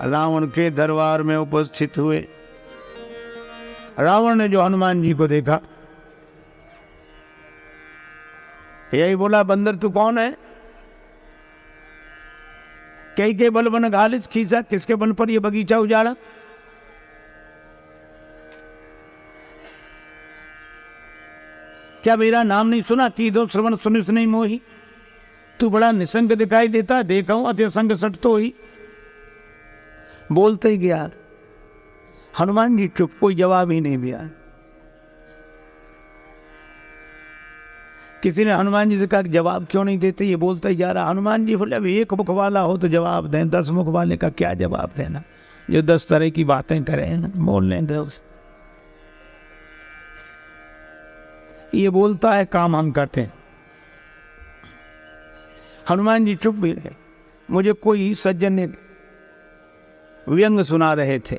रावण के दरबार में उपस्थित हुए। रावण ने जो हनुमान जी को देखा, यही बोला, बंदर तू कौन है? कई के बल बन घालिस खीसा, किसके बल पर ये बगीचा उजाड़ा? क्या मेरा नाम नहीं सुना? की दो श्रवण सुनिस नहीं मोही। तू बड़ा निसंग दिखाई देता, देखा हूं अति संग सट तो ही। बोलते ही गया। हनुमान जी चुप, कोई जवाब ही नहीं दिया। किसी ने हनुमान जी से कहा जवाब क्यों नहीं देते? ये बोलता ही जा रहा। हनुमान जी बोले, अब एक मुख वाला हो तो जवाब दें, 10 मुख वाले का क्या जवाब देना? जो 10 तरह की बातें करें, बोलने दे उसे। ये बोलता है, काम हम करते हैं। हनुमान जी चुप भी रहे। मुझे कोई सज्जन ने व्यंग सुना रहे थे।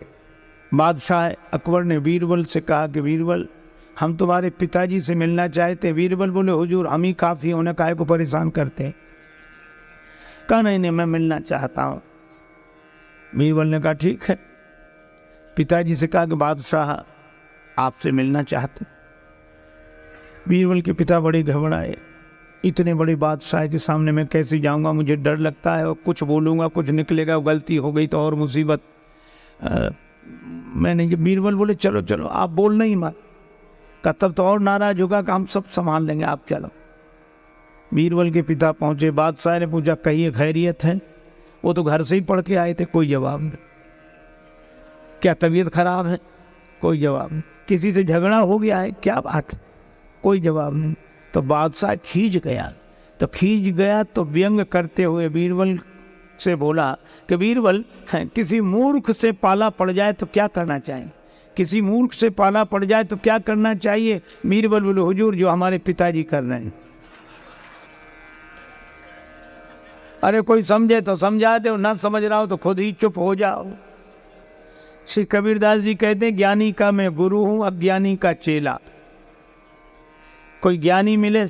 बादशाह अकबर ने बीरबल से कहा कि बीरबल, हम तुम्हारे पिताजी से मिलना चाहते। बीरबल बोले, हुजूर हम ही काफी होने काहे को परेशान करते हैं। कहा नहीं मैं मिलना चाहता हूं। बीरबल ने कहा ठीक है। पिताजी से कहा कि बादशाह आपसे मिलना चाहते। बीरबल के पिता बड़े घबराए। इतने बड़े बादशाह के सामने मैं कैसे जाऊंगा? मुझे डर लगता है, और कुछ बोलूंगा कुछ निकलेगा, गलती हो गई तो और मुसीबत। मैंने बीरबल बोले चलो चलो, आप बोलना ही मत। का तब तो और नाराज होगा कि हम सब संभाल लेंगे, आप चलो। बीरबल के पिता पहुंचे। बादशाह ने पूछा कहिए खैरियत है? वो तो घर से ही पढ़ के आए थे। कोई जवाब नहीं। क्या तबीयत खराब है? कोई जवाब नहीं। किसी से झगड़ा हो गया है? क्या बात है? कोई जवाब नहीं। तो बादशाह खींच गया तो व्यंग करते हुए बीरबल से बोला कि बीरबल, किसी मूर्ख से पाला पड़ जाए तो क्या करना चाहिए? किसी मूर्ख से पाला पड़ जाए तो क्या करना चाहिए? बीरबल बोले, हुजूर जो हमारे पिताजी कर रहे हैं। अरे कोई समझे तो समझा दो, ना समझ रहा हो तो खुद ही चुप हो जाओ। श्री कबीरदास जी कहते हैं, ज्ञानी का मैं गुरु हूं, अज्ञानी का चेला। कोई ज्ञानी मिले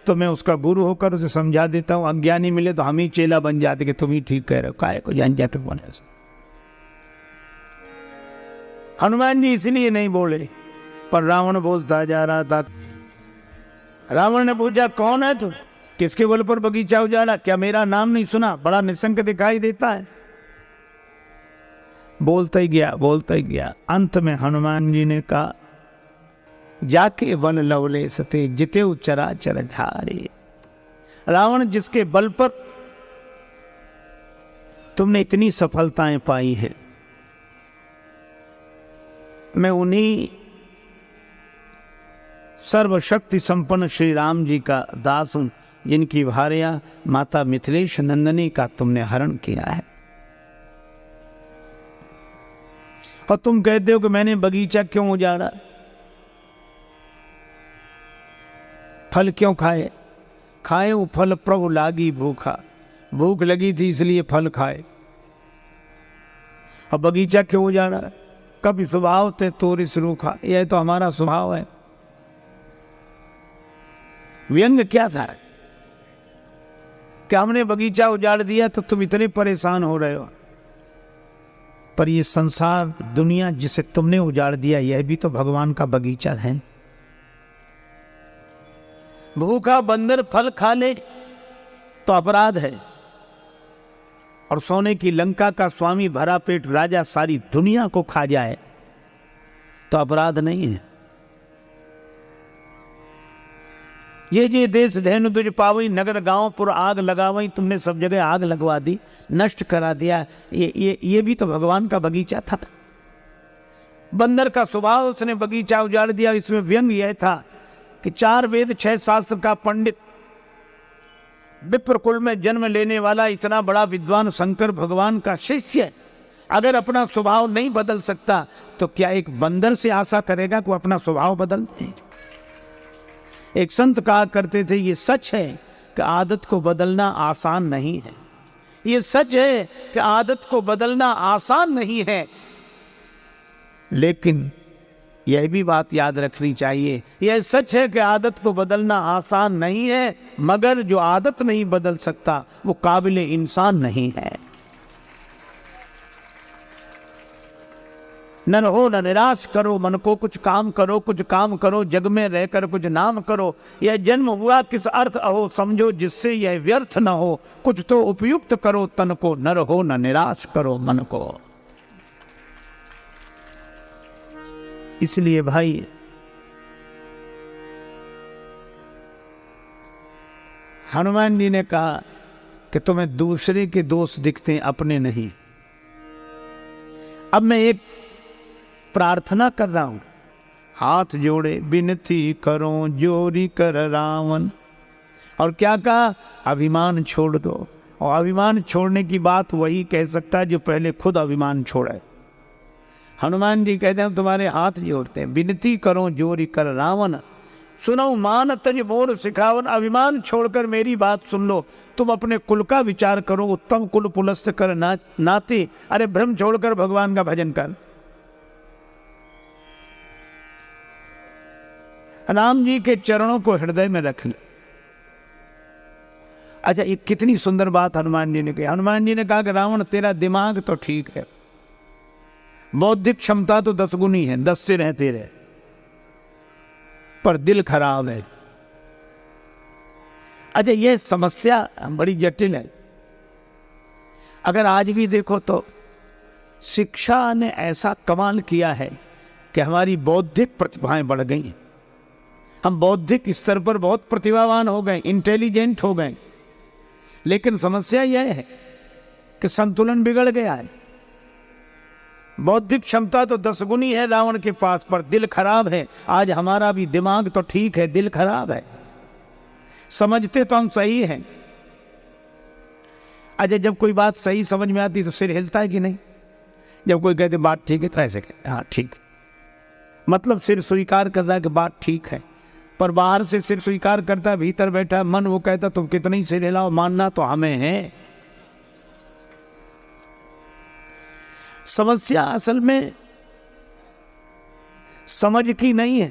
तो मैं उसका गुरु होकर उसे समझा देता हूं, अज्ञानी मिले तो हम ही चेला बन जाते कि तुम ही ठीक कह रहे हो, काहे को झंझट बने। हनुमान जी इसलिए नहीं बोले, पर रावण बोलता जा रहा था। रावण ने पूछा कौन है तू? किसके बल पर बगीचा उजाड़ा? क्या मेरा नाम नहीं सुना? बड़ा निसंक दिखाई देता है। बोलता ही गया। अंत में हनुमान जी ने कहा, जाके वन लवले सते जिते चराचर झारे। रावण, जिसके बल पर तुमने इतनी सफलताएं पाई है, मैं उन्हीं सर्वशक्ति संपन्न श्री राम जी का दास हूं, जिनकी भार्या माता मिथिलेश नंदनी का तुमने हरण किया है। और तुम कहते हो कि मैंने बगीचा क्यों उजाड़ा? फल क्यों खाए? खाए वो फल प्रभु लागी भूखा। भूख लगी थी इसलिए फल खाए। और बगीचा क्यों उजाड़ा? कभी स्वभाव ते तोरिस रूखा। यह तो हमारा स्वभाव है। व्यंग क्या था कि हमने बगीचा उजाड़ दिया तो तुम इतने परेशान हो रहे हो। पर ये संसार दुनिया जिसे तुमने उजाड़ दिया, यह भी तो भगवान का बगीचा है। भूखा बंदर फल खा ले तो अपराध है, और सोने की लंका का स्वामी भरा पेट राजा सारी दुनिया को खा जाए तो अपराध नहीं है। ये देश धेनु तुझ पावई, नगर गांव पुर आग लगावई। तुमने सब जगह आग लगवा दी, नष्ट करा दिया। ये भी तो भगवान का बगीचा था। बंदर का स्वभाव, उसने बगीचा उजाड़ दिया। इसमें व्यंग यह था कि 4 वेद 6 शास्त्र का पंडित, विप्र कुल में जन्म लेने वाला इतना बड़ा विद्वान शंकर भगवान का शिष्य, अगर अपना स्वभाव नहीं बदल सकता तो क्या एक बंदर से आशा करेगा कि वो अपना स्वभाव बदल दे? एक संत कहा करते थे, ये सच है कि आदत को बदलना आसान नहीं है। ये सच है कि आदत को बदलना आसान नहीं है, लेकिन यह भी बात याद रखनी चाहिए, यह सच है कि आदत को बदलना आसान नहीं है, मगर जो आदत नहीं बदल सकता वो काबिल इंसान नहीं है। न रहो न निराश करो मन को, कुछ काम करो जग में रहकर कुछ नाम करो। यह जन्म हुआ किस अर्थ अहो, समझो जिससे यह व्यर्थ न हो। कुछ तो उपयुक्त करो तन को, न रहो न निराश करो मन को। इसलिए भाई हनुमान जी ने कहा कि तुम्हें दूसरे के दोष दिखते हैं, अपने नहीं। अब मैं एक प्रार्थना कर रहा हूं, हाथ जोड़े विनती करो जोरी कर रावण। और क्या कहा? अभिमान छोड़ दो। और अभिमान छोड़ने की बात वही कह सकता है जो पहले खुद अभिमान छोड़े। हनुमान जी कहते हैं तुम्हारे हाथ जोड़ते हैं, विनती करो जोरी कर रावण। सुनो मान तज मोर सिखावन, अभिमान छोड़कर मेरी बात सुन लो। तुम अपने कुल का विचार करो, उत्तम कुल पुलस्त कर नाते। अरे भ्रम छोड़कर भगवान का भजन कर। राम जी के चरणों को हृदय में रख ले। अच्छा, ये कितनी सुंदर बात हनुमान जी ने कही। हनुमान जी ने कहा कि रावण तेरा दिमाग तो ठीक है, बौद्धिक क्षमता तो 10 गुनी है, 10 सिर है तेरे, पर दिल खराब है। अच्छा, यह समस्या बड़ी जटिल है। अगर आज भी देखो तो शिक्षा ने ऐसा कमाल किया है कि हमारी बौद्धिक प्रतिभाएं बढ़ गई हैं। हम बौद्धिक स्तर पर बहुत प्रतिभावान हो गए, इंटेलिजेंट हो गए। लेकिन समस्या यह है कि संतुलन बिगड़ गया है। बौद्धिक क्षमता तो 10 गुनी है रावण के पास, पर दिल खराब है। आज हमारा भी दिमाग तो ठीक है, दिल खराब है। समझते तो हम सही हैं। अच्छा, जब कोई बात सही समझ में आती तो सिर हिलता है कि नहीं? जब कोई कहते बात ठीक है तो ऐसे कहते हाँ ठीक, मतलब सिर स्वीकार कर रहा है कि बात ठीक है। पर बाहर से सिर स्वीकार करता है, भीतर बैठा है मन वो कहता तुम कितना ही सिर हिलाओ, मानना तो हमें है। समस्या असल में समझ की नहीं है।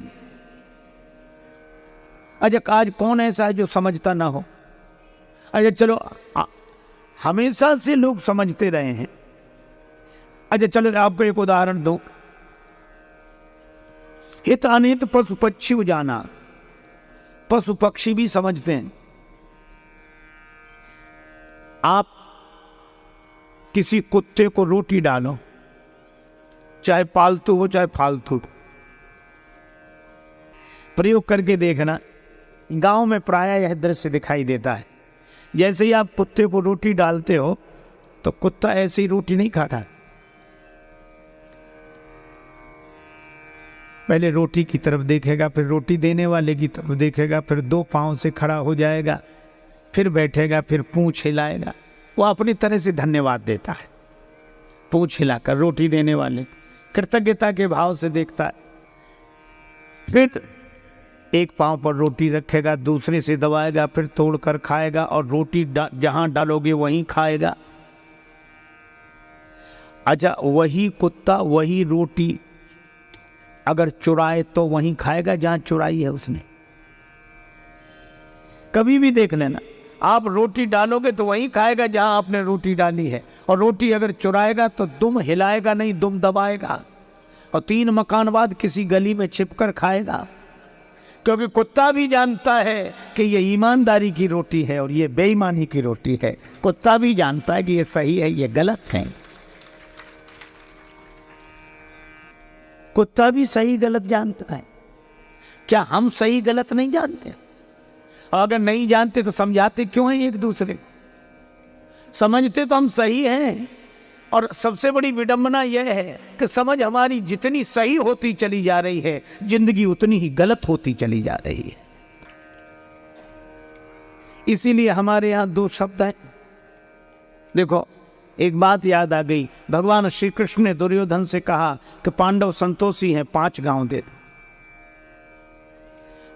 अच्छा, आज कौन ऐसा है जो समझता ना हो? अच्छा चलो, हमेशा से लोग समझते रहे हैं। अच्छा चलो आपको एक उदाहरण दो। हित अनित पशु पक्षी जाना, पशु पक्षी भी समझते हैं। आप किसी कुत्ते को रोटी डालो, चाहे पालतू हो चाहे फालतू, प्रयोग करके देखना। गांव में प्रायः यह दृश्य दिखाई देता है। जैसे ही आप कुत्ते को रोटी डालते हो तो कुत्ता ऐसी रोटी नहीं खाता, पहले रोटी की तरफ देखेगा, फिर रोटी देने वाले की तरफ देखेगा, फिर 2 पांव से खड़ा हो जाएगा, फिर बैठेगा, फिर पूंछ हिलाएगा। वो अपनी तरह से धन्यवाद देता है, पूंछ हिलाकर रोटी देने वाले कृतज्ञता के भाव से देखता है। फिर एक पांव पर रोटी रखेगा, दूसरे से दबाएगा, फिर तोड़कर खाएगा और रोटी जहां डालोगे वहीं खाएगा। अच्छा, वही कुत्ता वही रोटी अगर चुराए तो वहीं खाएगा जहां चुराई है उसने। कभी भी देख लेना, आप रोटी डालोगे तो वहीं खाएगा जहां आपने रोटी डाली है, और रोटी अगर चुराएगा तो दुम हिलाएगा नहीं, दुम दबाएगा, और 3 मकान बाद किसी गली में छिपकर खाएगा। क्योंकि कुत्ता भी जानता है कि ये ईमानदारी की रोटी है और ये बेईमानी की रोटी है। कुत्ता भी जानता है कि ये सही है ये गलत है। कुत्ता भी सही गलत जानता है। क्या हम सही गलत नहीं जानते? और अगर नहीं जानते तो समझाते क्यों हैं एक दूसरे को? समझते तो हम सही हैं। और सबसे बड़ी विडंबना यह है कि समझ हमारी जितनी सही होती चली जा रही है, जिंदगी उतनी ही गलत होती चली जा रही है। इसीलिए हमारे यहां 2 शब्द हैं। देखो, एक बात याद आ गई। भगवान श्री कृष्ण ने दुर्योधन से कहा कि पांडव संतोषी हैं, 5 गांव दे दो।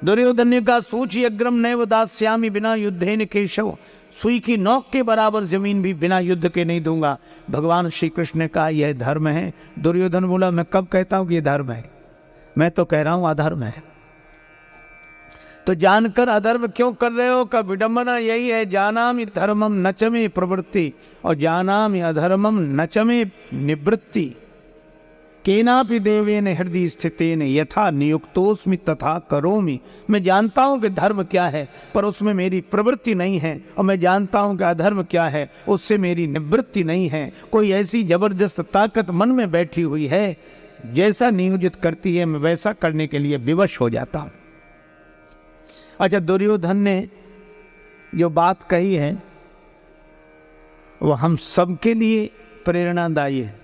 दुर्योधन ने कहा सूची अग्रम नैव दास्यामि बिना युद्धेन केशव, सुई की नोक के बराबर जमीन भी बिना युद्ध के नहीं दूंगा। भगवान श्री कृष्ण ने कहा यह धर्म है। दुर्योधन बोला मैं कब कहता हूं कि यह धर्म है? मैं तो कह रहा हूं अधर्म है। तो जानकर अधर्म क्यों कर रहे हो? का विडंबना यही है, जानामि धर्मम नचमे प्रवृत्ति और जानामि अधर्मम नचमे निवृत्ति। केनापि देवेन हृदय स्थितेन यथा नियुक्तोस्मि तथा करोमि। मैं जानता हूं कि धर्म क्या है, पर उसमें मेरी प्रवृत्ति नहीं है, और मैं जानता हूं कि अधर्म क्या है, उससे मेरी निवृत्ति नहीं है। कोई ऐसी जबरदस्त ताकत मन में बैठी हुई है, जैसा नियोजित करती है मैं वैसा करने के लिए विवश हो जाता हूं। अच्छा, दुर्योधन ने जो बात कही है वो हम सबके लिए प्रेरणादायी है।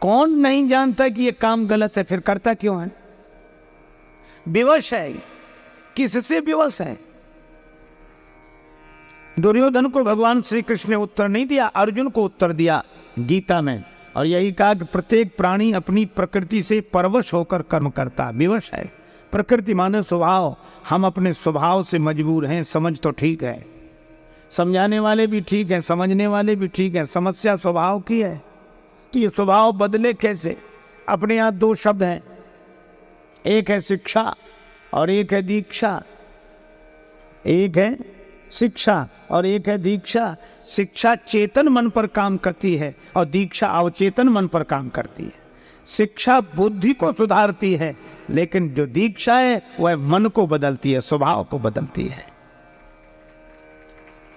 कौन नहीं जानता कि ये काम गलत है, फिर करता क्यों है? विवश है। किससे विवश है? दुर्योधन को भगवान श्री कृष्ण ने उत्तर नहीं दिया, अर्जुन को उत्तर दिया गीता में, और यही कहा कि प्रत्येक प्राणी अपनी प्रकृति से परवश होकर कर्म करता, विवश है। प्रकृति माने स्वभाव। हम अपने स्वभाव से मजबूर हैं। समझ तो ठीक है, समझाने वाले भी ठीक हैं, समझने वाले भी ठीक हैं। समस्या स्वभाव की है, तो ये स्वभाव बदले कैसे? अपने यहाँ दो शब्द हैं, एक है शिक्षा और एक है दीक्षा। एक है शिक्षा और एक है दीक्षा। शिक्षा चेतन मन पर काम करती है और दीक्षा अवचेतन मन पर काम करती है। शिक्षा बुद्धि को सुधारती है, लेकिन जो दीक्षा है वह मन को बदलती है, स्वभाव को बदलती है।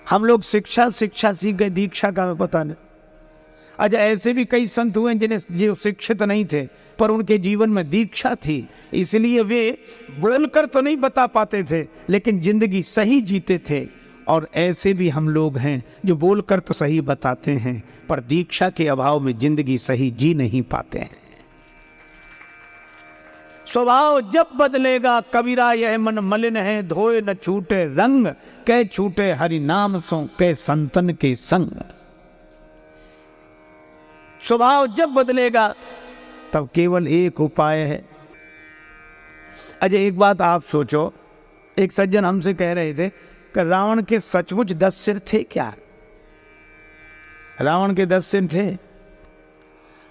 हम लोग शिक्षा सीख गए, दीक्षा का पता नहीं। अच्छा, ऐसे भी कई संत हुए जिन्हें जो शिक्षित नहीं थे, पर उनके जीवन में दीक्षा थी, इसलिए वे बोलकर तो नहीं बता पाते थे, लेकिन जिंदगी सही जीते थे। और ऐसे भी हम लोग हैं जो बोलकर तो सही बताते हैं, पर दीक्षा के अभाव में जिंदगी सही जी नहीं पाते हैं। स्वभाव जब बदलेगा कबीरा यह मन मलिन है, धोए न छूटे रंग, कै छूटे हरि नाम सो कै संतन के संग। स्वभाव जब बदलेगा तब केवल एक उपाय है। अजय, एक बात आप सोचो, एक सज्जन हमसे कह रहे थे कि रावण के सचमुच 10 सिर थे क्या? रावण के 10 सिर थे?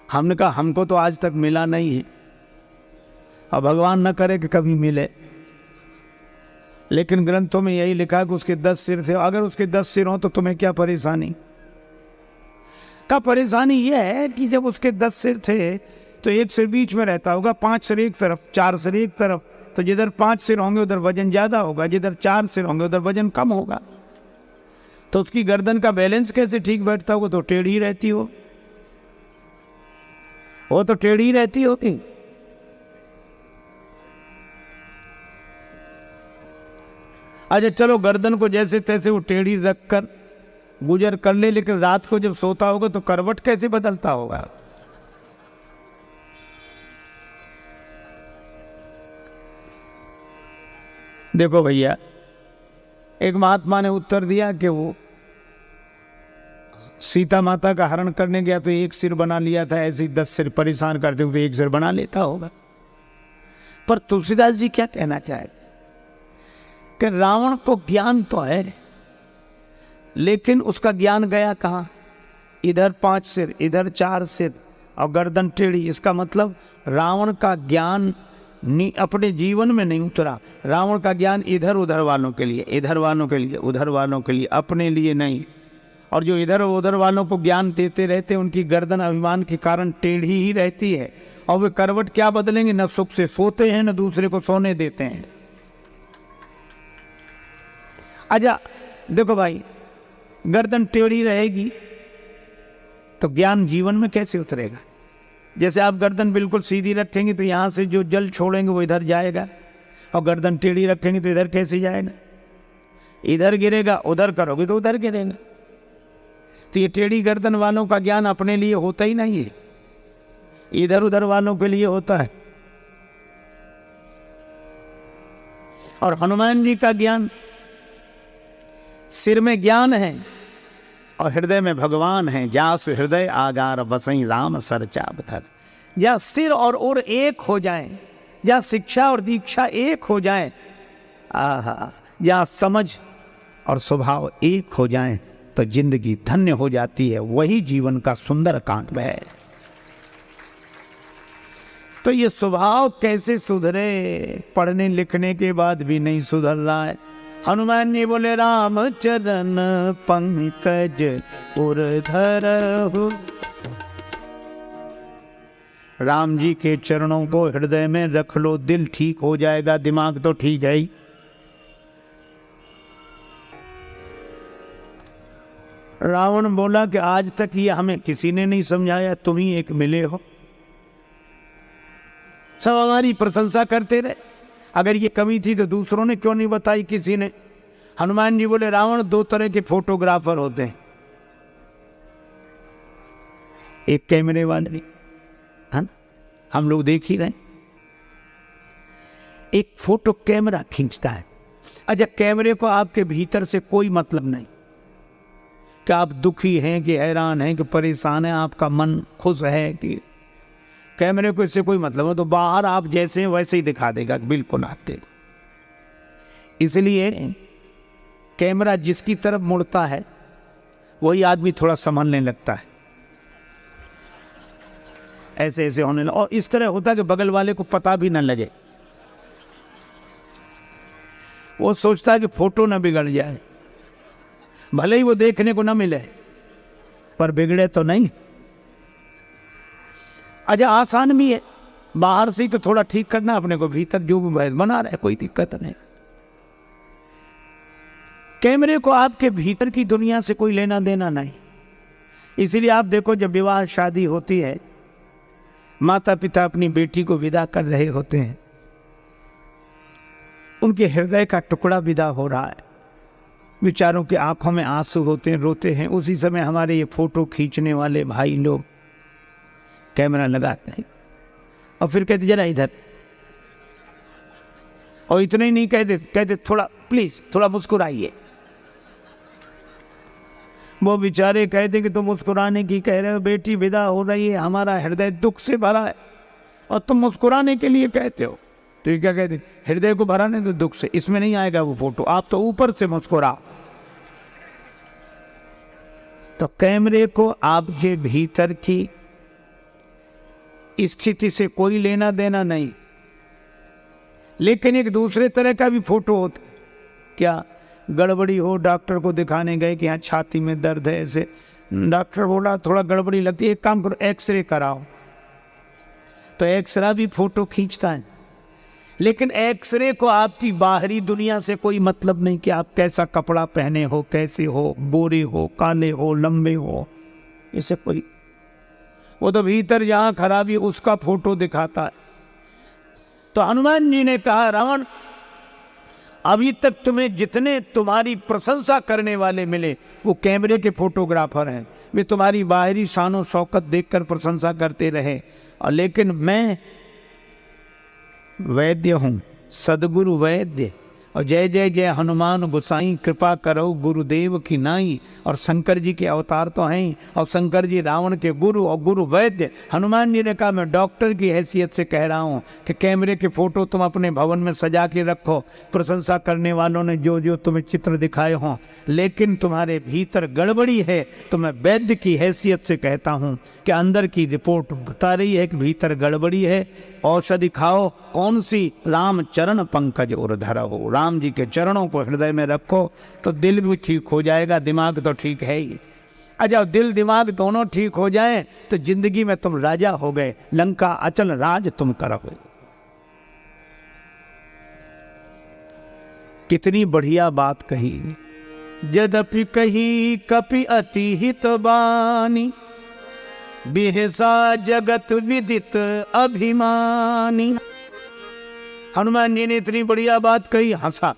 हमने कहा हमको तो आज तक मिला नहीं है, और भगवान न करे कि कभी मिले, लेकिन ग्रंथों में यही लिखा कि उसके 10 सिर थे। अगर उसके 10 सिर हों तो तुम्हें क्या परेशानी? का परेशानी यह है कि जब उसके 10 सिर थे तो एक सिर बीच में रहता होगा, 5 सिर एक तरफ, 4 सिर एक तरफ, तो जिधर 5 सिर होंगे उधर वजन ज्यादा होगा, जिधर 4 सिर होंगे उधर वजन कम होगा। तो उसकी गर्दन का बैलेंस कैसे ठीक बैठता होगा? तो टेढ़ी रहती हो, वो तो टेढ़ी रहती होती। अच्छा चलो, गर्दन को जैसे तैसे वो टेढ़ी रखकर गुजर कर ले, लेकिन रात को जब सोता होगा तो करवट कैसे बदलता होगा? देखो भैया, एक महात्मा ने उत्तर दिया कि वो सीता माता का हरण करने गया तो एक सिर बना लिया था, ऐसे ही 10 सिर परेशान करते हुए एक सिर बना लेता होगा। पर तुलसीदास जी क्या कहना चाहे कि रावण को ज्ञान तो है, लेकिन उसका ज्ञान गया कहां? इधर 5 सिर, इधर 4 सिर और गर्दन टेढ़ी। इसका मतलब रावण का ज्ञान अपने जीवन में नहीं उतरा। रावण का ज्ञान इधर उधर वालों के लिए, इधर वालों के लिए, उधर वालों के लिए, अपने लिए नहीं। और जो इधर उधर वालों को ज्ञान देते रहते उनकी गर्दन अभिमान के कारण टेढ़ी ही रहती है, और वे करवट क्या बदलेंगे? न सुख से सोते हैं न दूसरे को सोने देते हैं। अच्छा देखो भाई, गर्दन टेढ़ी रहेगी तो ज्ञान जीवन में कैसे उतरेगा? जैसे आप गर्दन बिल्कुल सीधी रखेंगे तो यहां से जो जल छोड़ेंगे वो इधर जाएगा, और गर्दन टेढ़ी रखेंगे तो इधर कैसे जाएगा? इधर गिरेगा, उधर करोगे तो उधर गिरेगा। तो ये टेढ़ी गर्दन वालों का ज्ञान अपने लिए होता ही नहीं है, इधर उधर वालों के लिए होता है। और हनुमान जी का ज्ञान, सिर में ज्ञान है और हृदय में भगवान है। जास हृदय आगार बसई राम सरचाप धर। या सिर और ओर एक हो जाए, या शिक्षा और दीक्षा एक हो जाए, आहा, या समझ और स्वभाव एक हो जाए तो जिंदगी धन्य हो जाती है। वही जीवन का सुंदर कांड है। तो ये स्वभाव कैसे सुधरे? पढ़ने लिखने के बाद भी नहीं सुधर रहा है। हनुमान जी बोले राम चरण पंकज उर धरहु, राम जी के चरणों को हृदय में रख लो, दिल ठीक हो जाएगा, दिमाग तो ठीक है ही। रावण बोला कि आज तक ये हमें किसी ने नहीं समझाया, तुम ही एक मिले हो, सब हमारी प्रशंसा करते रहे, अगर ये कमी थी तो दूसरों ने क्यों नहीं बताई किसी ने। हनुमान जी बोले रावण दो तरह के फोटोग्राफर होते हैं, एक कैमरे वाले है ना, हम लोग देख ही रहे, एक फोटो कैमरा खींचता है। अच्छा, कैमरे को आपके भीतर से कोई मतलब नहीं कि आप दुखी हैं कि हैरान हैं कि परेशान हैं, आपका मन खुश है कि, कैमरे को इससे कोई मतलब नहीं, तो बाहर आप जैसे हैं वैसे ही दिखा देगा बिल्कुल आप देखो। इसलिए कैमरा जिसकी तरफ मुड़ता है वही आदमी थोड़ा संभलने लगता है, ऐसे ऐसे होने लगा। और इस तरह होता है कि बगल वाले को पता भी न लगे, वो सोचता है कि फोटो ना बिगड़ जाए, भले ही वो देखने को ना मिले पर बिगड़े तो नहीं। अच्छा, आसान भी है, बाहर से ही तो थोड़ा ठीक करना अपने को, भीतर जो भी बना रहा है कोई दिक्कत नहीं। कैमरे को आपके भीतर की दुनिया से कोई लेना देना नहीं। इसीलिए आप देखो, जब विवाह शादी होती है, माता पिता अपनी बेटी को विदा कर रहे होते हैं, उनके हृदय का टुकड़ा विदा हो रहा है, बेचारों की आंखों में आंसू होते हैं, रोते हैं। उसी समय हमारे ये फोटो खींचने वाले भाई लोग कैमरा लगाते हैं और फिर कहते जरा इधर, और इतना ही नहीं कहते थोड़ा प्लीज थोड़ा मुस्कुराइए। वो बेचारे कहते कि तुम मुस्कुराने की कह रहे हो, बेटी विदा हो रही है, हमारा हृदय दुख से भरा है और तुम मुस्कुराने के लिए कहते हो। तो ये क्या कहते, हृदय को भरा नहीं तो दुख से, इसमें नहीं आएगा वो फोटो, आप तो ऊपर से मुस्कुराओ। तो कैमरे को आपके भीतर की स्थिति से कोई लेना देना नहीं, लेकिन एक दूसरे तरह का भी फोटो होता है। क्या गड़बड़ी हो, डॉक्टर को दिखाने गए कि यहाँ छाती में दर्द है, ऐसे डॉक्टर बोला थोड़ा गड़बड़ी लगती है, एक काम करो एक्सरे कराओ, तो एक्सरे भी फोटो खींचता है। लेकिन एक्सरे को आपकी बाहरी दुनिया से कोई मतलब नहीं कि आप कैसा कपड़ा पहने हो, कैसे हो, गोरे हो, काले हो, लंबे हो, इससे कोई, वो तो भीतर जहां खराबी उसका फोटो दिखाता है। तो हनुमान जी ने कहा रावण, अभी तक तुम्हें जितने तुम्हारी प्रशंसा करने वाले मिले वो कैमरे के फोटोग्राफर हैं, वे तुम्हारी बाहरी शानो शौकत देखकर प्रशंसा करते रहे, और लेकिन मैं वैद्य हूँ, सदगुरु वैद्य, और जय जय जय हनुमान गोसाई, कृपा करो गुरुदेव की नाई। और शंकर जी के अवतार तो हैं, और शंकर जी रावण के गुरु और गुरु वैद्य। हनुमान जी ने कहा मैं डॉक्टर की हैसियत से कह रहा हूँ कि कैमरे के फोटो तुम अपने भवन में सजा के रखो, प्रशंसा करने वालों ने जो जो तुम्हें चित्र दिखाए हों, लेकिन तुम्हारे भीतर गड़बड़ी है। तो मैं वैद्य की हैसियत से कहता हूँ कि अंदर की रिपोर्ट बता रही है कि भीतर गड़बड़ी है, औषधि खाओ। कौन सी? राम चरण पंकज और धरा हो, राम जी के चरणों को हृदय में रखो तो दिल भी ठीक हो जाएगा, दिमाग तो ठीक है ही। अच्छा, दिल दिमाग दोनों ठीक हो जाए तो जिंदगी में तुम राजा हो गए, लंका अचल राज तुम करोगे। कितनी बढ़िया बात कही। यद्यपि कही कपि अति हित बानी, बिहसा जगत विदित अभिमानी। हनुमान जी ने इतनी बढ़िया बात कही, हंसा।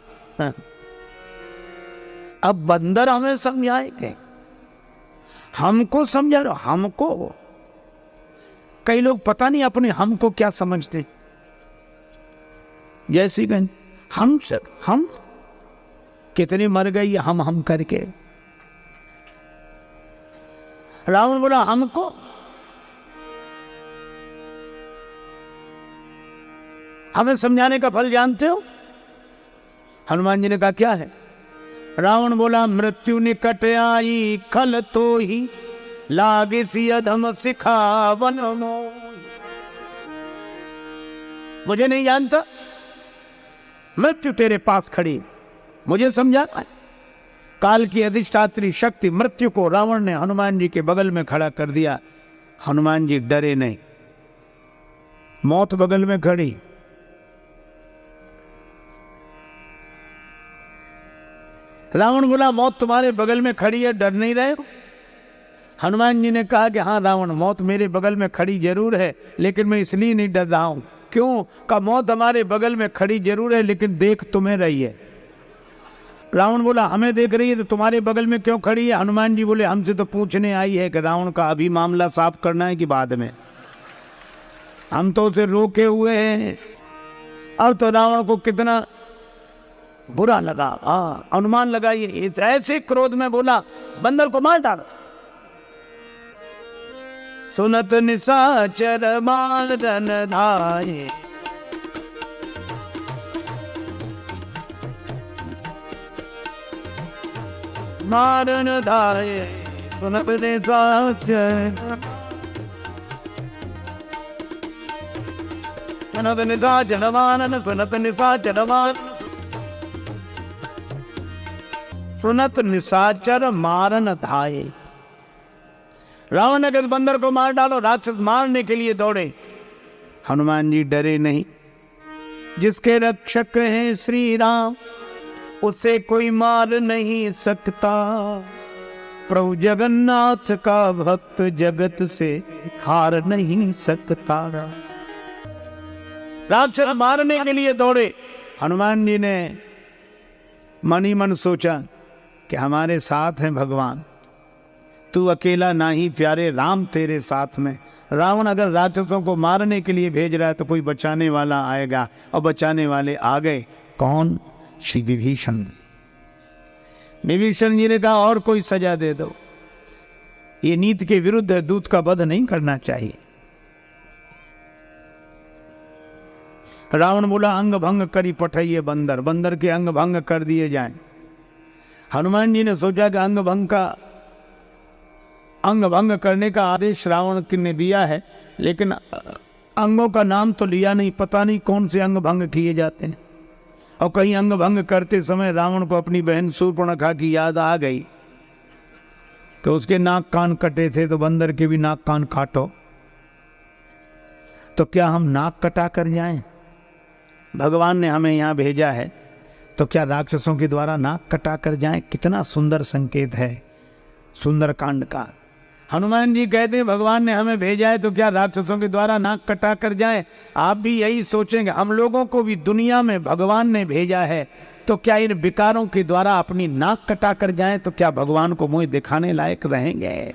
अब बंदर हमें समझाएंगे, हमको समझा रहे, हमको। कई लोग पता नहीं अपने हमको क्या समझते, जैसी गन हम सब, हम कितने मर गए हम करके। रावण बोला हमको, हमें समझाने का फल जानते हो? हनुमान जी ने कहा क्या है? रावण बोला मृत्यु निकट आई, खल तो ही लागे सी अधम सिखावन मोहि। मुझे नहीं जानता, मृत्यु तेरे पास खड़ी, मुझे समझाना। काल की अधिष्ठात्री शक्ति मृत्यु को रावण ने हनुमान जी के बगल में खड़ा कर दिया। हनुमान जी डरे नहीं, मौत बगल में खड़ी। रावण बोला मौत तुम्हारे बगल में खड़ी है, डर नहीं रहे हो? हनुमान जी ने कहा कि हाँ रावण, मौत मेरे बगल में खड़ी जरूर है, लेकिन मैं इसलिए नहीं डर रहा हूं। क्यों? का मौत हमारे बगल में खड़ी जरूर है, लेकिन देख तुम्हें रही है। रावण बोला हमें देख रही है तो तुम्हारे बगल में क्यों खड़ी है? हनुमान जी बोले हमसे तो पूछने आई है कि रावण का अभी मामला साफ करना है कि बाद में? हम तो उसे रोके हुए हैं। अब तो रावण को कितना बुरा लगा, अनुमान लगाइए, ऐसे क्रोध में बोला बंदर को मार डालो। सुनत निशाचर मारन धाये, मारन धाये, सुनत निशाचर, सुनत निशाचर मारन, सुनत निशाचर मारन, सुनत निशाचर मारन धाये। रावण ने कहा बंदर को मार डालो, राक्षस मारने के लिए दौड़े। हनुमान जी डरे नहीं। जिसके रक्षक हैं श्री राम, उसे कोई मार नहीं सकता। प्रभु जगन्नाथ का भक्त जगत से हार नहीं सकता। राक्षस मारने के लिए दौड़े। हनुमान जी ने मन ही मन सोचा कि हमारे साथ हैं भगवान, तू अकेला ना ही प्यारे राम तेरे साथ में। रावण अगर राक्षसों को मारने के लिए भेज रहा है तो कोई बचाने वाला आएगा, और बचाने वाले आ गए। कौन? श्री विभीषण। विभीषण जी ने कहा और कोई सजा दे दो, ये नीति के विरुद्ध है, दूत का वध नहीं करना चाहिए। रावण बोला अंग भंग करी पठाइए बंदर, बंदर के अंग भंग कर दिए जाएं। हनुमान जी ने सोचा कि अंग भंग करने का आदेश रावण ने दिया है, लेकिन अंगों का नाम तो लिया नहीं, पता नहीं कौन से अंग भंग किए जाते हैं। और कहीं अंग भंग करते समय रावण को अपनी बहन शूर्पणखा की याद आ गई कि उसके नाक कान कटे थे, तो बंदर के भी नाक कान काटो। तो क्या हम नाक कटा कर जाएं? भगवान ने हमें यहाँ भेजा है, तो क्या राक्षसों के द्वारा नाक कटा कर जाएं? कितना सुंदर संकेत है सुंदर कांड का। हनुमान जी कहते हैं भगवान ने हमें भेजा है तो क्या राक्षसों के द्वारा नाक कटा कर जाएं? आप भी यही सोचेंगे, हम लोगों को भी दुनिया में भगवान ने भेजा है, तो क्या इन विकारों के द्वारा अपनी नाक कटा कर जाएं तो क्या भगवान को मुंह दिखाने लायक रहेंगे?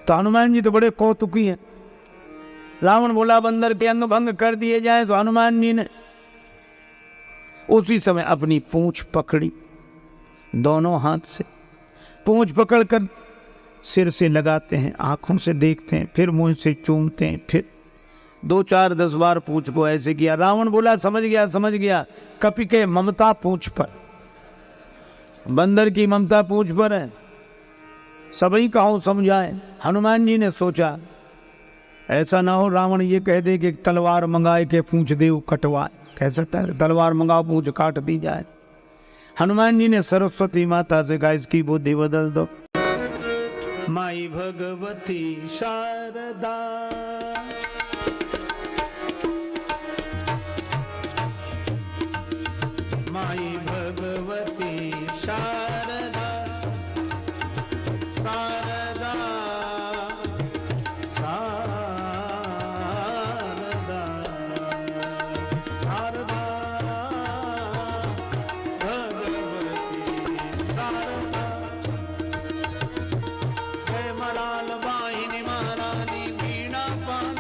तो हनुमान जी तो बड़े कौतुकी हैं। रावण बोला बंदर के अंग भंग कर दिए जाए, तो हनुमान जी ने उसी समय अपनी पूंछ पकड़ी, दोनों हाथ से पूंछ पकड़कर सिर से लगाते हैं, आंखों से देखते हैं, फिर मुंह से चूमते हैं, फिर 2-4-10 बार पूंछ को ऐसे किया। रावण बोला समझ गया, कपि के ममता पूंछ पर, बंदर की ममता पूंछ पर है, सभी कहो समझाए। हनुमान जी ने सोचा ऐसा ना हो रावण ये कह दे कि तलवार मंगाए के पूंछ दे कटवाए, कह सकता है तलवार मंगाओ पूंछ काट दी जाए। हनुमान जी ने सरस्वती माता से कहा इसकी बुद्धि बदल दो। माई भगवती शारदा, माई भगवती शारदा, शारदा शारदा शारदा भगवती शारदा, जय मलाल वाहिनी महारानी वीणा पान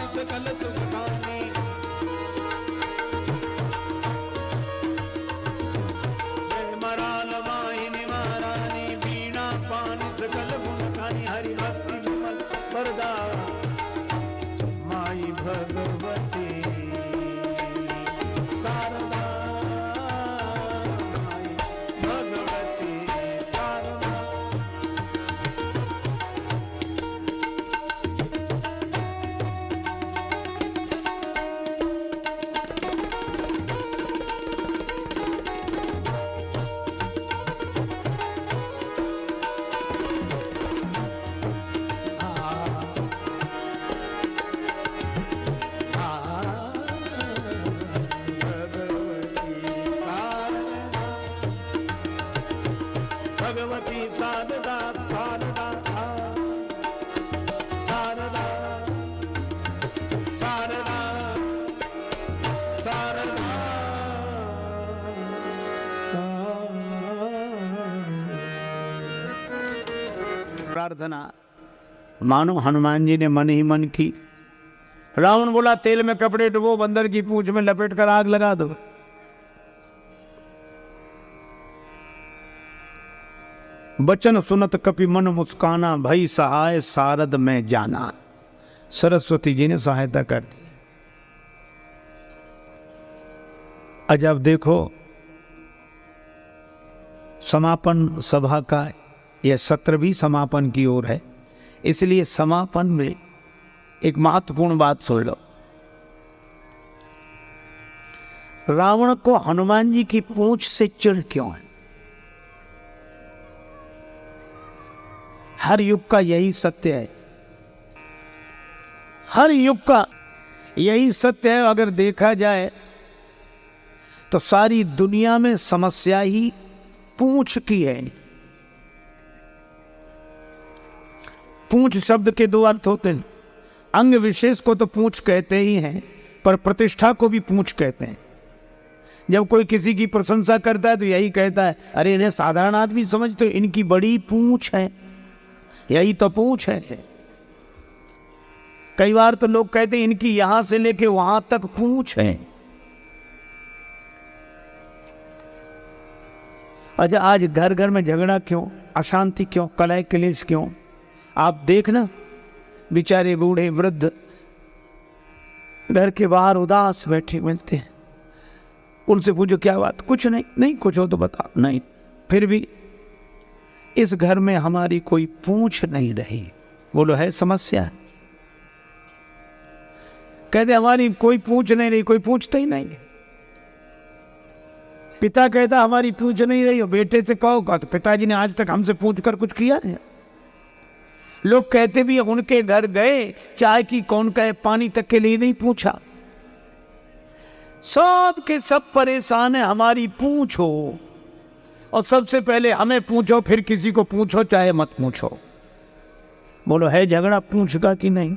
प्रार्थना मानो हनुमान जी ने मन ही मन की। रावण बोला तेल में कपड़े डुबो, बंदर की पूंछ में लपेट कर आग लगा दो। बचन सुनत कपि मन मुस्काना, भई सहाय सारद में जाना। सरस्वती जी ने सहायता कर दी। अजब देखो, समापन सभा का यह सत्र भी समापन की ओर है, इसलिए समापन में एक महत्वपूर्ण बात सुन लो। रावण को हनुमान जी की पूंछ से चिढ़ क्यों है? हर युग का यही सत्य है, हर युग का यही सत्य है। अगर देखा जाए तो सारी दुनिया में समस्या ही पूंछ की है। पूंछ शब्द के दो अर्थ होते हैं। अंग विशेष को तो पूंछ कहते ही हैं, पर प्रतिष्ठा को भी पूंछ कहते हैं। जब कोई किसी की प्रशंसा करता है तो यही कहता है, अरे इन्हें साधारण आदमी समझते हो, इनकी बड़ी पूंछ है। यही तो पूंछ है। कई बार तो लोग कहते हैं इनकी यहां से लेके वहां तक पूंछ है। अच्छा, आज घर घर में झगड़ा क्यों, अशांति क्यों, कलह क्लेश क्यों? आप देखना, बेचारे बूढ़े वृद्ध घर के बाहर उदास बैठे मिलते हैं। उनसे पूछो क्या बात? कुछ नहीं। नहीं कुछ हो तो बता। नहीं, फिर भी इस घर में हमारी कोई पूंछ नहीं रही। बोलो है समस्या? कहते हमारी कोई पूंछ नहीं रही, कोई पूछता ही नहीं। पिता कहता हमारी पूंछ नहीं रही, हो बेटे से कहो तो पिताजी ने आज तक हमसे पूछ कर कुछ किया नहीं। लोग कहते भी उनके घर गए, चाय की कौन कहे, पानी तक के लिए नहीं पूछा। सब के सब परेशान है, हमारी पूछो, और सबसे पहले हमें पूछो, फिर किसी को पूछो, चाहे मत पूछो। बोलो है झगड़ा पूंछ का कि नहीं?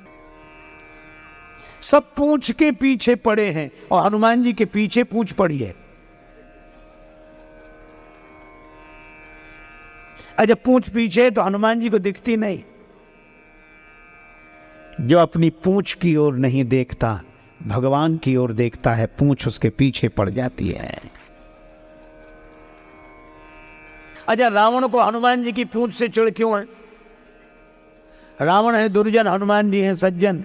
सब पूंछ के पीछे पड़े हैं, और हनुमान जी के पीछे पूंछ पड़ी है। जब पूंछ पीछे तो हनुमान जी को दिखती नहीं। जो अपनी पूंछ की ओर नहीं देखता, भगवान की ओर देखता है, पूंछ उसके पीछे पड़ जाती है। अच्छा, रावण को हनुमान जी की पूंछ से चिढ़ क्यों है? रावण है दुर्जन, हनुमान जी हैं सज्जन।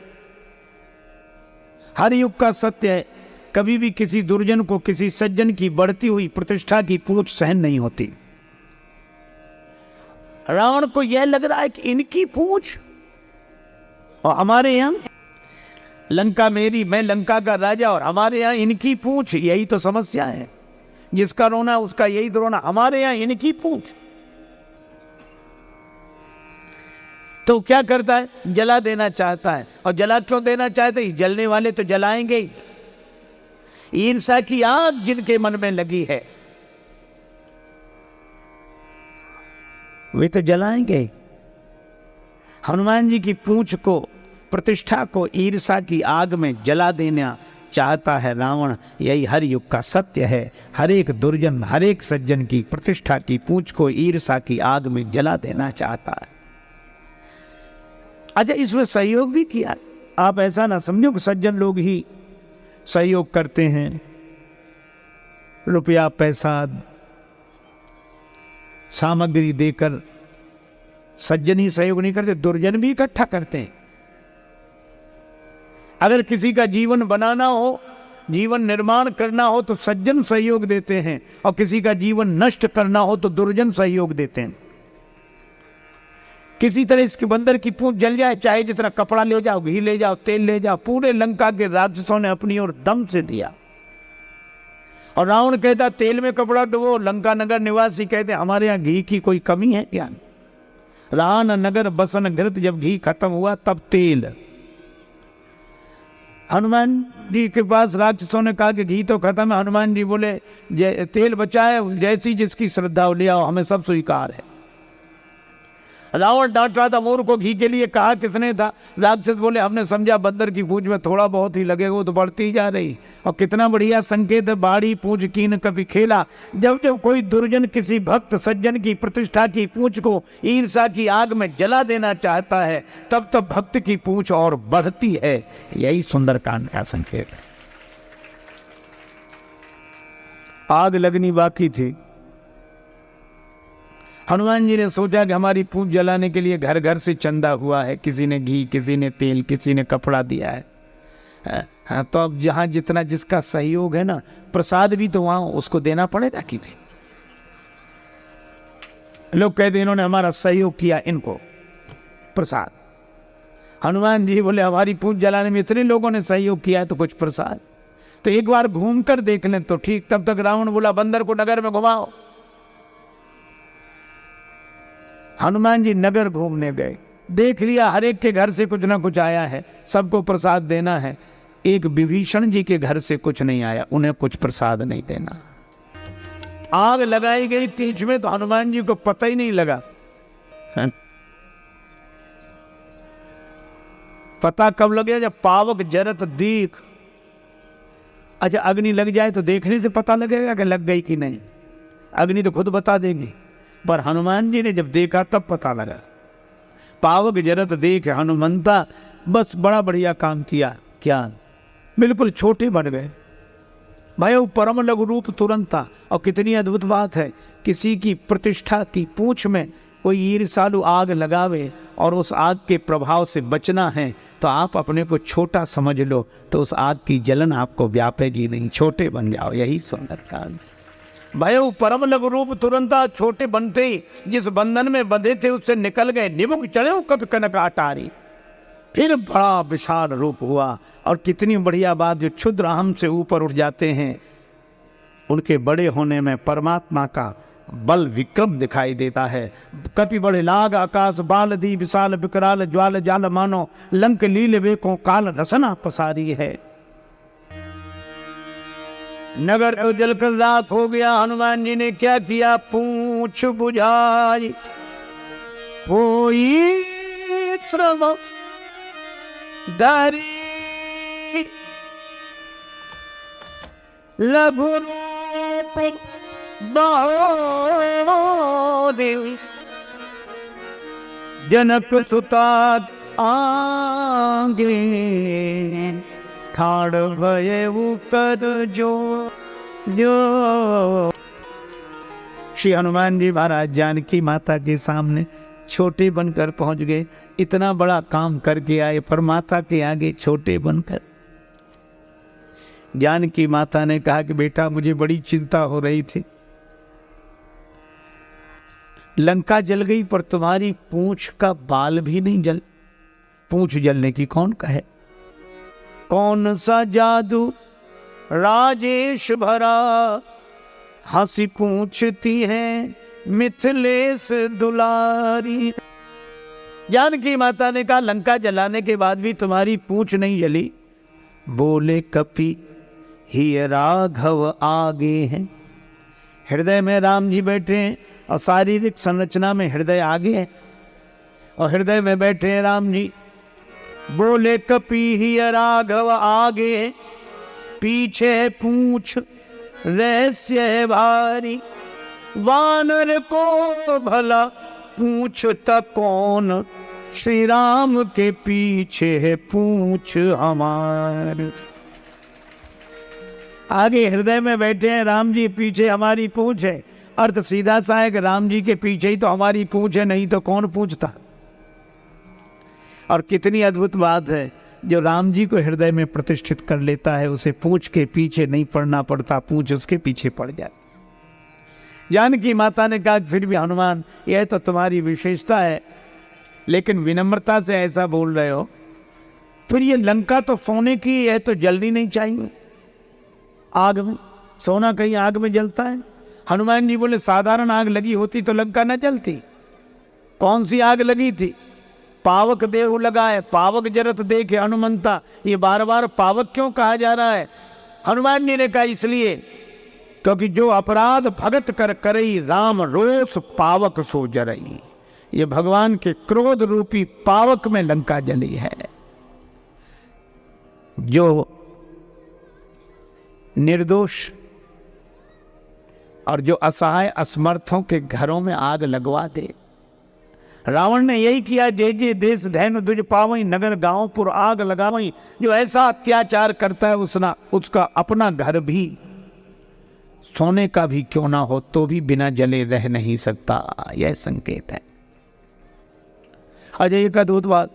हर युग का सत्य है, कभी भी किसी दुर्जन को किसी सज्जन की बढ़ती हुई प्रतिष्ठा की पूंछ सहन नहीं होती। रावण को यह लग रहा है कि इनकी पूंछ, और हमारे यहां लंका मेरी, मैं लंका का राजा, और हमारे यहां इनकी पूंछ। यही तो समस्या है। जिसका रोना उसका यही तो रोना, हमारे यहां इनकी पूंछ। तो क्या करता है? जला देना चाहता है। और जला क्यों देना चाहते हैं? जलने वाले तो जलाएंगे ही। ईर्ष्या की आग जिनके मन में लगी है वे तो जलाएंगे। हनुमान जी की पूंछ को, प्रतिष्ठा को ईर्ष्या की आग में जला देना चाहता है रावण। यही हर युग का सत्य है। हर एक दुर्जन, हर एक सज्जन की प्रतिष्ठा की पूंछ को ईर्ष्या की आग में जला देना चाहता है। अच्छा, इसमें सहयोग भी किया। आप ऐसा ना समझो कि सज्जन लोग ही सहयोग करते हैं, रुपया पैसा सामग्री देकर सज्जन ही सहयोग नहीं करते, दुर्जन भी इकट्ठा करते हैं। अगर किसी का जीवन बनाना हो, जीवन निर्माण करना हो तो सज्जन सहयोग देते हैं, और किसी का जीवन नष्ट करना हो तो दुर्जन सहयोग देते हैं। किसी तरह इसके बंदर की पूंछ जल जाए, चाहे जितना कपड़ा ले जाओ, घी ले जाओ, तेल ले जाओ, पूरे लंका के राक्षसों ने अपनी ओर दम से दिया। और रावण कहता तेल में कपड़ा डुबो, लंका नगर निवासी कहते हमारे यहाँ घी की कोई कमी है क्या? रहा न नगर बसन घृत, जब घी खत्म हुआ तब तेल। हनुमान जी के पास राक्षसों ने कहा कि घी तो खत्म है। हनुमान जी बोले तेल बचा है, जैसी जिसकी श्रद्धा हो ले आओ, हमें सब स्वीकार है। रावण डांट रहा था मोर को घी के लिए, कहा किसने था? राक्षस बोले हमने समझा बंदर की पूंछ में थोड़ा बहुत ही लगेगा, वो तो बढ़ती ही जा रही। और कितना बढ़िया संकेत है, बाड़ी पूंछ कीन कभी खेला। जब जब कोई दुर्जन किसी भक्त सज्जन की प्रतिष्ठा की पूंछ को ईर्ष्या की आग में जला देना चाहता है, तब तब भक्त की पूंछ और बढ़ती है। यही सुंदरकांड का संकेत है। आग लगनी बाकी थी। हनुमान जी ने सोचा कि हमारी पूंछ जलाने के लिए घर घर से चंदा हुआ है, किसी ने घी, किसी ने तेल, किसी ने कपड़ा दिया है। हाँ, तो अब जहां जितना जिसका सहयोग है ना, प्रसाद भी तो वहां उसको देना पड़ेगा कि नहीं। लोग कहते इन्होंने हमारा सहयोग किया, इनको प्रसाद। हनुमान जी बोले हमारी पूंछ जलाने में इतने लोगों ने सहयोग किया है तो कुछ प्रसाद तो एक बार घूम कर देख लें तो ठीक। तब तक रावण बोला बंदर को नगर में घुमाओ। हनुमान जी नगर घूमने गए, देख लिया हर एक के घर से कुछ ना कुछ आया है, सबको प्रसाद देना है। एक विभीषण जी के घर से कुछ नहीं आया, उन्हें कुछ प्रसाद नहीं देना। आग लगाई गई तीज में तो हनुमान जी को पता ही नहीं लगा। पता कब लगे? जब पावक जरत दीख। अच्छा, अग्नि लग जाए तो देखने से पता लगेगा कि लग गई कि नहीं? अग्नि तो खुद बता देगी, पर हनुमान जी ने जब देखा तब पता लगा। पावक जरत देख हनुमंता, बस बड़ा बढ़िया काम किया। क्या? बिल्कुल छोटे बन गए भाई, वो परम लघु रूप तुरंत था। और कितनी अद्भुत बात है, किसी की प्रतिष्ठा की पूंछ में कोई ईर्ष्यालु आग लगावे और उस आग के प्रभाव से बचना है तो आप अपने को छोटा समझ लो, तो उस आग की जलन आपको व्यापेगी नहीं, छोटे बन जाओ। यही सुंदरकांड भाई। वो परम लघु रूप तुरंत छोटे बनते ही जिस बंधन में बंधे थे उससे निकल गए। निमुख चढ़े कप कनक अटारी, फिर बड़ा विशाल रूप हुआ। और कितनी बढ़िया बात, जो क्षुद्र अहम से ऊपर उठ जाते हैं उनके बड़े होने में परमात्मा का बल विक्रम दिखाई देता है। कपि बड़े लाग आकाश बाल दी, विशाल विकराल ज्वाल जाल मानो, लंक लील वेको काल रसना पसारी है। नगर उजल कर राख हो गया। हनुमान जी ने क्या किया? पूंछ बुझाई कोई श्रम दारी, लघु रूप जनक सुता आगे, ठाड़ भये कर जो। श्री हनुमान जी महाराज जानकी माता के सामने छोटे बनकर पहुंच गए। इतना बड़ा काम करके आए, पर माता के आगे छोटे बनकर। जानकी माता ने कहा कि बेटा मुझे बड़ी चिंता हो रही थी, लंका जल गई पर तुम्हारी पूंछ का बाल भी नहीं जल। पूंछ जलने की कौन कहे? कौन सा जादू राजेश भरा, हंसी पूछती है मिथिलेश दुलारी। जानकी माता ने कहा लंका जलाने के बाद भी तुम्हारी पूंछ नहीं जली। बोले कपि ही राघव आगे हैं। हृदय में राम जी बैठे हैं और शारीरिक संरचना में हृदय आगे है और हृदय में बैठे हैं राम जी। बोले कपि ही राघव आगे, पीछे है पूंछ रहस्य है भारी। वानर को भला पूछता कौन, श्री राम के पीछे है पूंछ हमार। आगे हृदय में बैठे हैं राम जी, पीछे हमारी पूंछ है। अर्थ सीधा सा है कि राम जी के पीछे ही तो हमारी पूंछ है, नहीं तो कौन पूछता। और कितनी अद्भुत बात है, जो राम जी को हृदय में प्रतिष्ठित कर लेता है उसे पूंछ के पीछे नहीं पड़ना पड़ता, पूंछ उसके पीछे पड़ जाती। जानकी माता ने कहा फिर भी हनुमान यह तो तुम्हारी विशेषता है, लेकिन विनम्रता से ऐसा बोल रहे हो, फिर ये लंका तो सोने की है तो जलनी नहीं चाहिए आग में। सोना कहीं आग में जलता है? हनुमान जी बोले साधारण आग लगी होती तो लंका न जलती। कौन सी आग लगी थी? पावक देहु लगा है, पावक जरत देखे हनुमंता। ये बार बार पावक क्यों कहा जा रहा है? हनुमान जी ने कहा इसलिए क्योंकि जो अपराध भगत कर करई, राम रोष पावक सो जरई। ये भगवान के क्रोध रूपी पावक में लंका जली है। जो निर्दोष और जो असहाय असमर्थों के घरों में आग लगवा दे। रावण ने यही किया। जे जे देश धैनु दुज पावई, नगर गांव पुर आग लगावई। जो ऐसा अत्याचार करता है उसका अपना घर भी सोने का भी क्यों ना हो तो भी बिना जले रह नहीं सकता। यह संकेत है। अजय का दूत बात,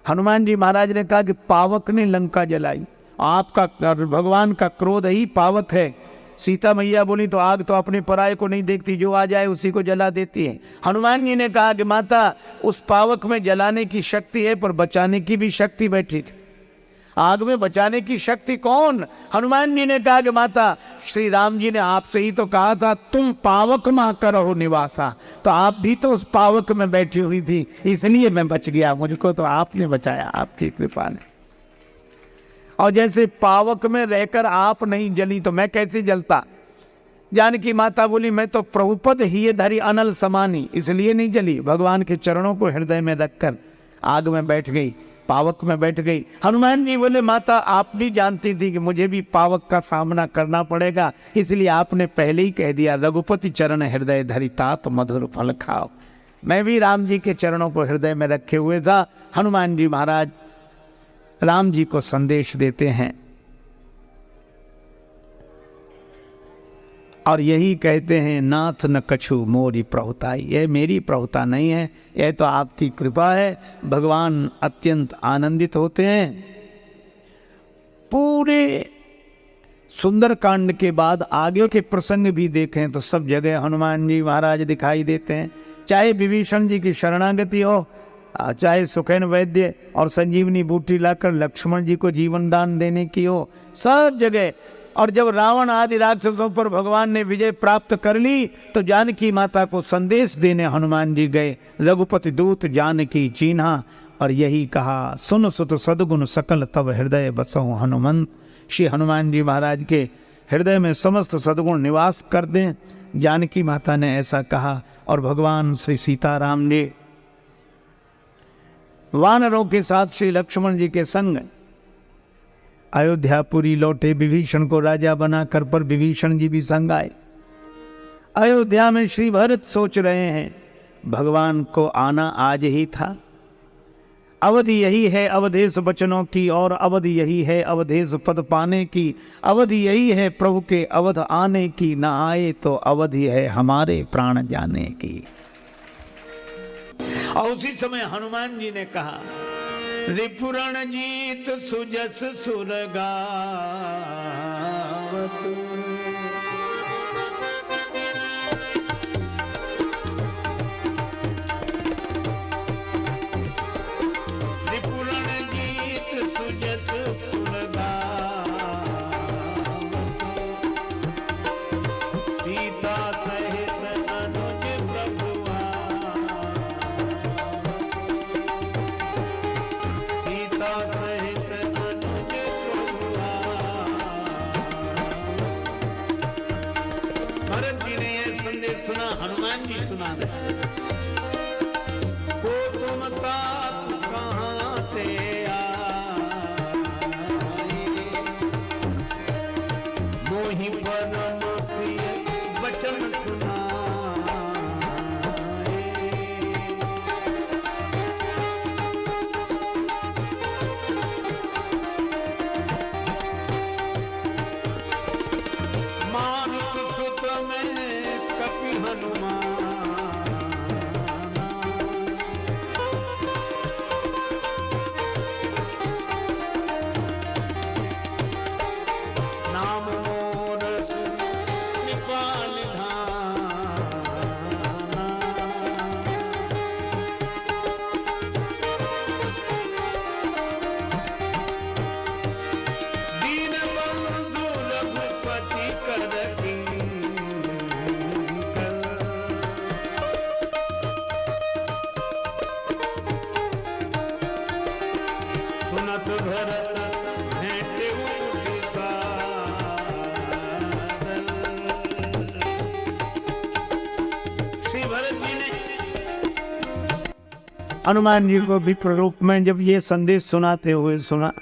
हनुमान जी महाराज ने कहा कि पावक ने लंका जलाई। आपका भगवान का क्रोध ही पावक है। सीता मैया बोली तो आग तो अपने पराये को नहीं देखती, जो आ जाए उसी को जला देती है। हनुमान जी ने कहा कि माता उस पावक में जलाने की शक्ति है पर बचाने की भी शक्ति बैठी थी। आग में बचाने की शक्ति कौन? हनुमान जी ने कहा कि माता श्री राम जी ने आपसे ही तो कहा था तुम पावक में करो निवासा, तो आप भी तो उस पावक में बैठी हुई थी, इसलिए मैं बच गया। मुझको तो आपने बचाया, आपकी कृपा ने। और जैसे पावक में रहकर आप नहीं जली तो मैं कैसे जलता? जानकी माता बोली मैं तो प्रभुपद ही धरी अनल समानी, इसलिए नहीं जली। भगवान के चरणों को हृदय में रखकर आग में बैठ गई, पावक में बैठ गई। हनुमान जी बोले माता आप भी जानती थी कि मुझे भी पावक का सामना करना पड़ेगा, इसलिए आपने पहले ही कह दिया रघुपति चरण हृदय धरी तात मधुर फल खाओ। मैं भी राम जी के चरणों को हृदय में रखे हुए था। हनुमान जी महाराज राम जी को संदेश देते हैं और यही कहते हैं नाथ न कछु मोरी प्रभुताई। यह मेरी प्रभुता नहीं है, यह तो आपकी कृपा है। भगवान अत्यंत आनंदित होते हैं। पूरे सुंदरकांड के बाद आगे के प्रसंग भी देखें तो सब जगह हनुमान जी महाराज दिखाई देते हैं। चाहे विभीषण जी की शरणागति हो, चाहे सुखेन वैद्य और संजीवनी बूटी लाकर लक्ष्मण जी को जीवन दान देने की हो, सब जगह। और जब रावण आदि राक्षसों पर भगवान ने विजय प्राप्त कर ली तो जानकी माता को संदेश देने हनुमान जी गए। रघुपति दूत जानकी चीन्हा और यही कहा सुन सुत सद्गुण सकल तब हृदय बसहु हनुमंत। श्री हनुमान जी महाराज के हृदय में समस्त सद्गुण निवास कर दें। जानकी माता ने ऐसा कहा और भगवान श्री सीताराम जी वानरों के साथ श्री लक्ष्मण जी के संग अयोध्यापुरी लौटे। विभीषण को राजा बनाकर पर विभीषण जी भी संग आए। अयोध्या में श्री भरत सोच रहे हैं भगवान को आना आज ही था। अवधि यही है अवधेश वचनों की और अवधि यही है अवधेश पद पाने की। अवधि यही है प्रभु के अवध आने की, न आए तो अवधि है हमारे प्राण जाने की। और उसी समय हनुमान जी ने कहा रिपुरण जीत सुजस सुरगावत। रिपुरण जीत सुजस सुरगावत। सीता सहित अनुज प्रभुआ। सीता सहित अनुज प्रभुआ। भरत जी ने यह संदेश सुना, हनुमान जी सुना रहे। को तुम तात कहाँ ते आए, मोहि परम प्रिय वचन सुनाए। मानुष सुत में कपि हनुमान। नाम मोर कृपाल धाना। दीन बंधु रघुपति कर किंकर। सुनत भरत भेंटे श्री भरत जी ने हनुमान जी को विप्र रूप में जब ये संदेश सुनाते हुए सुना,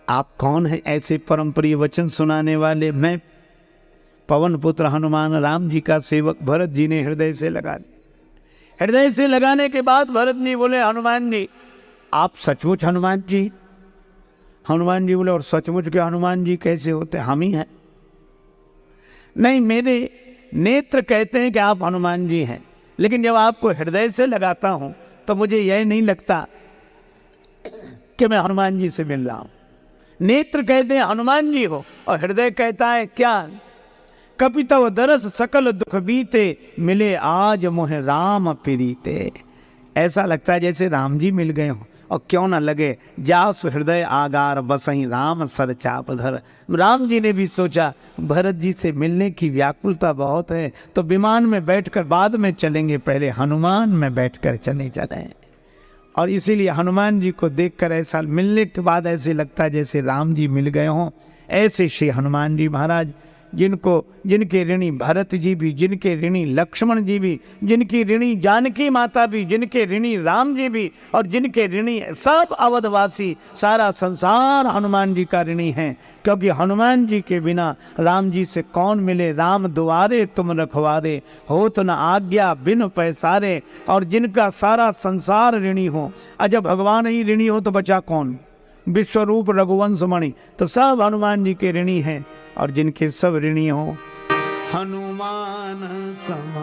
आप कौन है ऐसे परम प्रिय वचन सुनाने वाले? मैं पवन पुत्र हनुमान राम जी का सेवक। भरत जी ने हृदय से लगा दिया। हृदय से लगाने के बाद भरत जी बोले, हनुमान जी आप सचमुच हनुमान जी? हनुमान जी बोले, और सचमुच के हनुमान जी कैसे होते? हम ही हैं। नहीं, मेरे नेत्र कहते हैं कि आप हनुमान जी हैं, लेकिन जब आपको हृदय से लगाता हूं तो मुझे यह नहीं लगता कि मैं हनुमान जी से मिल रहा हूं। नेत्र कहते हैं हनुमान जी हो, और हृदय कहता है क्या? कपितव दरस सकल दुख बीते, मिले आज मोह राम प्रीते। ऐसा लगता है जैसे राम जी मिल गए हों। और क्यों ना लगे, जासु हृदय आगार बसहीं राम सर चाप धर। राम जी ने भी सोचा भरत जी से मिलने की व्याकुलता बहुत है, तो विमान में बैठकर बाद में चलेंगे, पहले हनुमान में बैठकर चले चले। और इसीलिए हनुमान जी को देखकर ऐसा मिलने के बाद ऐसे लगता है जैसे राम जी मिल गए हों। ऐसे श्री हनुमान जी महाराज, जिनके ऋणी भरत जी भी, जिनके ऋणी लक्ष्मण जी भी, जिनकी ऋणी जानकी माता भी, जिनके ऋणी राम जी भी, और जिनके ऋणी सब अवधवासी, सारा संसार हनुमान जी का ऋणी है। क्योंकि हनुमान जी के बिना राम जी से कौन मिले? राम दुआरे तुम रखवारे, हो तो न आज्ञा बिन पैसारे। और जिनका सारा संसार ऋणी हो, जब भगवान ही ऋणी हो तो बचा कौन? विश्वरूप रघुवंश मणि, तो सब हनुमान जी के ऋणी हैं। और जिनके सब ऋणी हो, हनुमान सम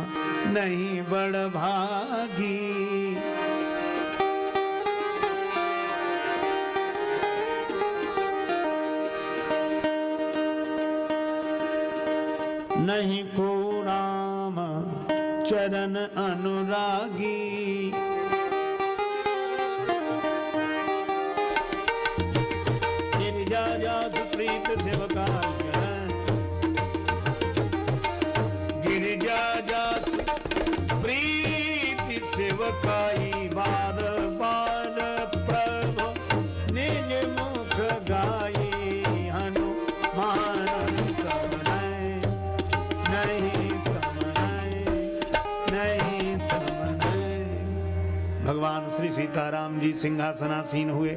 नहीं बड़ भागी। नहीं को राम चरण अनुरागी। गिरिजा सुप्रीत सेवका, गिरिजा जास प्रीति सेवकाई, बार बार प्रभु निज मुख गाई। हनुमान समनय नहीं समनय, नहीं समनय। भगवान श्री सीताराम जी सिंहासनासीन हुए।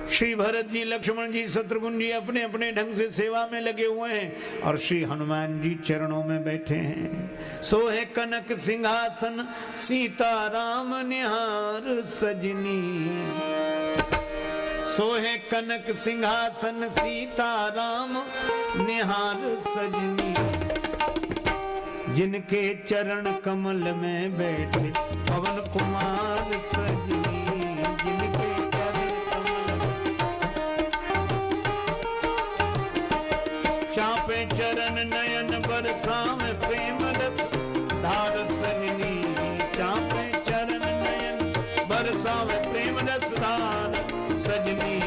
श्री भरत जी, लक्ष्मण जी, शत्रुघ्न जी अपने अपने ढंग से सेवा में लगे हुए हैं, और श्री हनुमान जी चरणों में बैठे हैं। सोहे कनक सिंहासन सीताराम निहार सजनी। सोहे कनक सिंहासन सीताराम निहार सजनी। जिनके चरण कमल में बैठे पवन कुमार सजनी। चापे चरण नयन बरसावे प्रेम रस धार सजनी। चापे चरण नयन बरसावे प्रेम रस धार सजनी।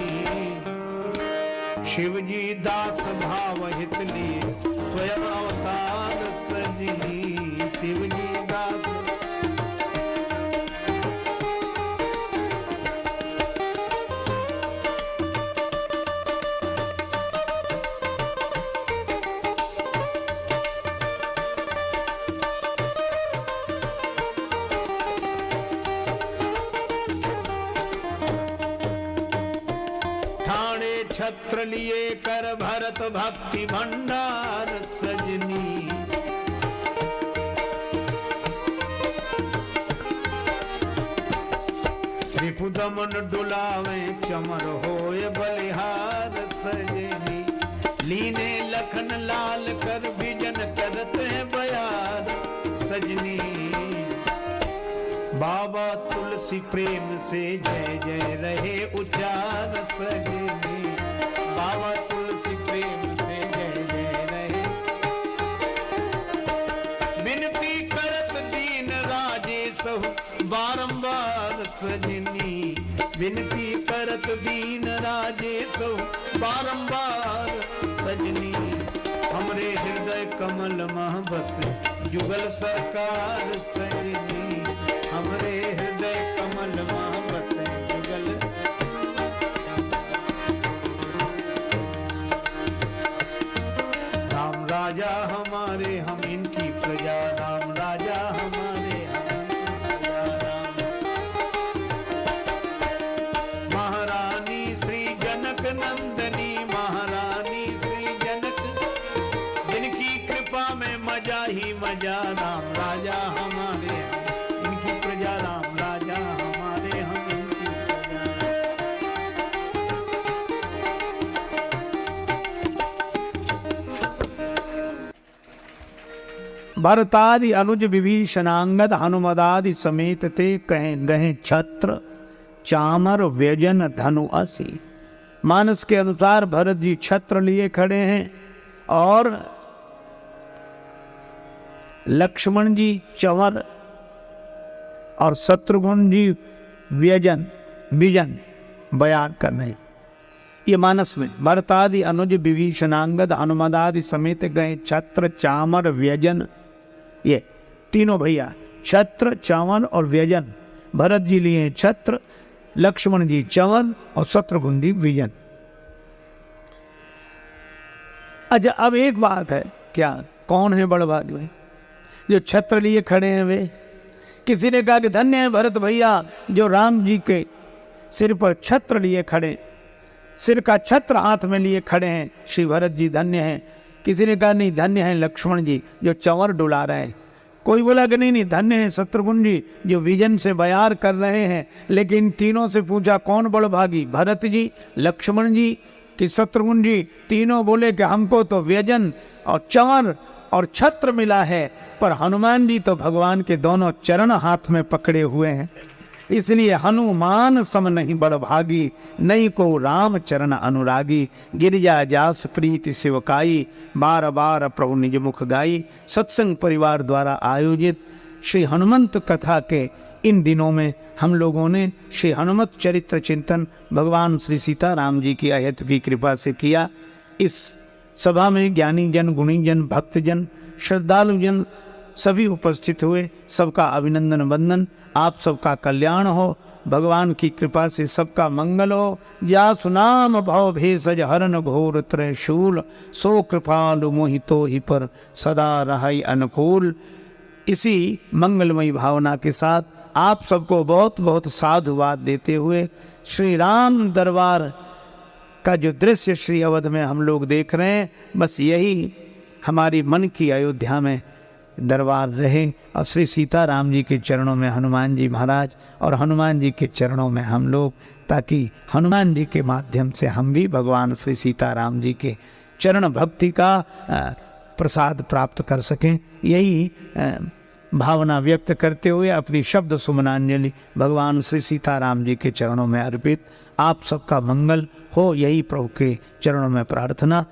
शिव जी दास भाव हित लिए स्वयं अवतार सजनी। शिव जी दास छत्र लिए कर भरत भक्ति भंडार सजनी। रिपुदमन डुलावे चमर होए बलिहार सजनी। लीने लखन लाल कर विजन करत है बयार सजनी। बाबा तुलसी प्रेम से जय जय रहे उचार सजनी। बाबा तुलसी प्रेम से जय जय रहे। विनती करत दीन राजेश बारंबार सजनी। विनती करत दीन राजेश बारंबार सजनी। हमरे हृदय कमल मह बस जुगल सरकार सजनी। हमरे हृदय कमल मह बस जुगल। राम राजा हमारे हम इनकी प्रजा। राम राजा हमारे हम इनकी प्रजा। राम नंदनी महारानी श्री जनक, जिनकी कृपा में मजा ही मजा, राम राजा हमारे इनकी प्रजा, राम राजा हमारे हम इनकी प्रजा। भरतादि अनुज विभीषणांगद हनुमदादि समेत ते कहें गहे छत्र चामर व्यजन धनु असी। मानस के अनुसार भरत जी छत्र लिए खड़े हैं और लक्ष्मण जी चंवर और शत्रुघ्न जी व्यजन विजन बयान कर रहे हैं। ये मानस में भरतादि अनुज विभीषणांगद हनुमदादि समेत गए छत्र चामर व्यजन, ये तीनों भैया छत्र चामर और व्यजन। भरत जी लिए छत्र, लक्ष्मण जी चंवर और शत्रुघ्न जी विजन। अच्छा अब एक बात है, क्या कौन है बड़भागी में जो छत्र लिए खड़े हैं? वे किसी ने कहा कि धन्य है भरत भैया जो राम जी के सिर पर छत्र लिए खड़े, सिर का छत्र हाथ में लिए खड़े हैं, श्री भरत जी धन्य हैं। किसी ने कहा नहीं धन्य है लक्ष्मण जी जो चंवर डुला रहे हैं। कोई बोला कि नहीं धन्य है शत्रुघ्न जी जो विजन से बयार कर रहे हैं। लेकिन तीनों से पूछा कौन बड़भागी, भरत जी, लक्ष्मण जी कि शत्रुघ्न जी? तीनों बोले कि हमको तो व्यजन और चंवर और छत्र मिला है, पर हनुमान जी तो भगवान के दोनों चरण हाथ में पकड़े हुए हैं, इसलिए हनुमान सम नहीं बड़भागी, नहीं को राम चरण अनुरागी। गिरिजा जास प्रीति शिवकाई, बार बार प्रभु निज मुख गाई। सत्संग परिवार द्वारा आयोजित श्री हनुमंत कथा के इन दिनों में हम लोगों ने श्री हनुमत चरित्र चिंतन भगवान श्री सीताराम जी की अहेतु की कृपा से किया। इस सभा में ज्ञानी जन, गुणी जन, भक्त जन, श्रद्धालु जन सभी उपस्थित हुए। सबका अभिनंदन वंदन। आप सबका कल्याण हो, भगवान की कृपा से सबका मंगल हो। या सुनाम भव भेषज हरन घोर त्रयशूल, सो कृपालु मोहितो ही पर सदा रहै अनुकूल। इसी मंगलमयी भावना के साथ आप सबको बहुत बहुत साधुवाद देते हुए श्री राम दरबार का जो दृश्य श्री अवध में हम लोग देख रहे हैं, बस यही हमारी मन की अयोध्या में दरबार रहे और श्री सीताराम जी के चरणों में हनुमान जी महाराज और हनुमान जी के चरणों में हम लोग, ताकि हनुमान जी के माध्यम से हम भी भगवान श्री सीताराम जी के चरण भक्ति का प्रसाद प्राप्त कर सकें। यही भावना व्यक्त करते हुए अपनी शब्द सुमनांजलि भगवान श्री सीताराम जी के चरणों में अर्पित। आप सबका मंगल हो, यही प्रभु के चरणों में प्रार्थना।